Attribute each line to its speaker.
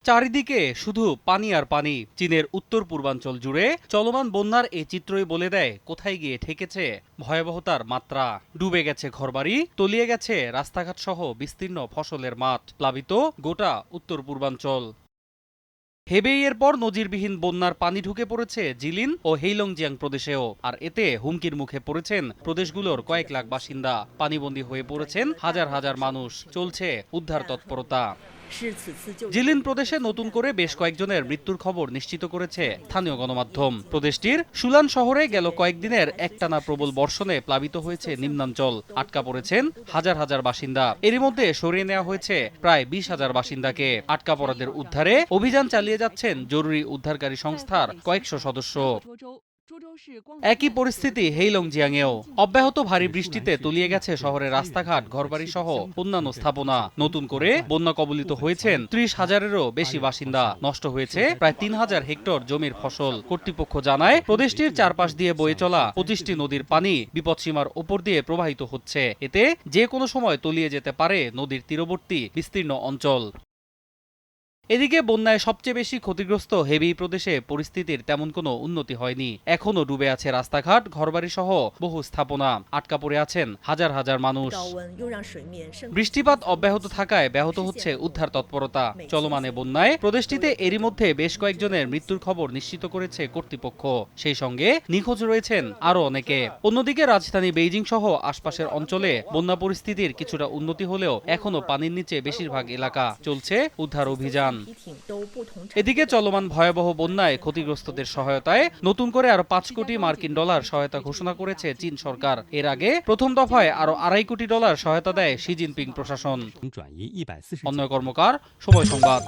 Speaker 1: চারিদিকে শুধু পানি আর পানি। চীনের উত্তর পূর্বাঞ্চল জুড়ে চলমান বন্যার এই চিত্রই বলে দেয় কোথায় গিয়ে ঠেকেছে ভয়াবহতার মাত্রা। ডুবে গেছে ঘরবাড়ি, তলিয়ে গেছে রাস্তাঘাট সহ বিস্তীর্ণ ফসলের মাঠ, প্লাবিত গোটা উত্তর পূর্বাঞ্চল। হেবেইয়ের পর নজিরবিহীন বন্যার পানি ঢুকে পড়েছে জিলিন ও হেইলংজিয়াং প্রদেশেও। আর এতে হুমকির মুখে পড়েছেন প্রদেশগুলোর কয়েক লাখ বাসিন্দা। পানিবন্দী হয়ে পড়েছেন হাজার হাজার মানুষ। চলছে উদ্ধার তৎপরতা। জিলিন প্রদেশে নতুন করে বেশ কয়েকজনের মৃত্যুর খবর নিশ্চিত করেছে স্থানীয় গণমাধ্যম। প্রদেশটির সুলান শহরে গেল কয়েকদিনের একটানা প্রবল বর্ষণে প্লাবিত হয়েছে নিম্নাঞ্চল। আটকা পড়েছেন হাজার হাজার বাসিন্দা। এরই মধ্যে সরিয়ে নেওয়া হয়েছে প্রায় 20,000 বাসিন্দাকে। আটকা পড়াদের উদ্ধারে অভিযান চালিয়ে যাচ্ছেন জরুরি উদ্ধারকারী সংস্থার কয়েকশো সদস্য। একই পরিস্থিতি হেইলংজিয়াংয়েও। অব্যাহত ভারী বৃষ্টিতে তলিয়ে গেছে শহরের রাস্তাঘাট, ঘরবাড়ি সহ অন্যান্য স্থাপনা। নতুন করে বন্যা কবলিত হয়েছেন 30,000-এরও বেশি বাসিন্দা। নষ্ট হয়েছে প্রায় 3,000 হেক্টর জমির ফসল। কর্তৃপক্ষ জানায়, প্রদেশটির চারপাশ দিয়ে বয়ে চলা 25টি নদীর পানি বিপদসীমার ওপর দিয়ে প্রবাহিত হচ্ছে। এতে যে কোনো সময় তলিয়ে যেতে পারে নদীর তীরবর্তী বিস্তীর্ণ অঞ্চল। এদিকে বন্যায় সবচেয়ে বেশি ক্ষতিগ্রস্ত হেবেই প্রদেশে পরিস্থিতির তেমন কোনো উন্নতি হয়নি। এখনো ডুবে আছে রাস্তাঘাট, ঘরবাড়ি সহ বহু স্থাপনা। আটকা পড়ে আছেন হাজার হাজার মানুষ। বৃষ্টিপাত অব্যাহত থাকায় ব্যাহত হচ্ছে উদ্ধার তৎপরতা। চলমানে বন্যায় প্রদেশটিতে এরই মধ্যে বেশ কয়েকজনের মৃত্যুর খবর নিশ্চিত করেছে কর্তৃপক্ষ। সেই সঙ্গে নিখোঁজ রয়েছেন আরো অনেকে। অন্যদিকে রাজধানী বেইজিং সহ আশপাশের অঞ্চলে বন্যা পরিস্থিতির কিছুটা উন্নতি হলেও এখনো পানির নিচে বেশিরভাগ এলাকা। চলছে উদ্ধার অভিযান। এদিকে চলমান ভয়াবহ বন্যায় ক্ষতিগ্রস্তদের সহায়তায় নতুন করে আরো 5 কোটি মার্কিন ডলার সহায়তা ঘোষণা করেছে চীন সরকার। এর আগে প্রথম দফায় আরো $2.5 কোটি সহায়তা দেয় শি জিনপিং প্রশাসন। অন্যয় কর্মকার, সময় সংবাদ।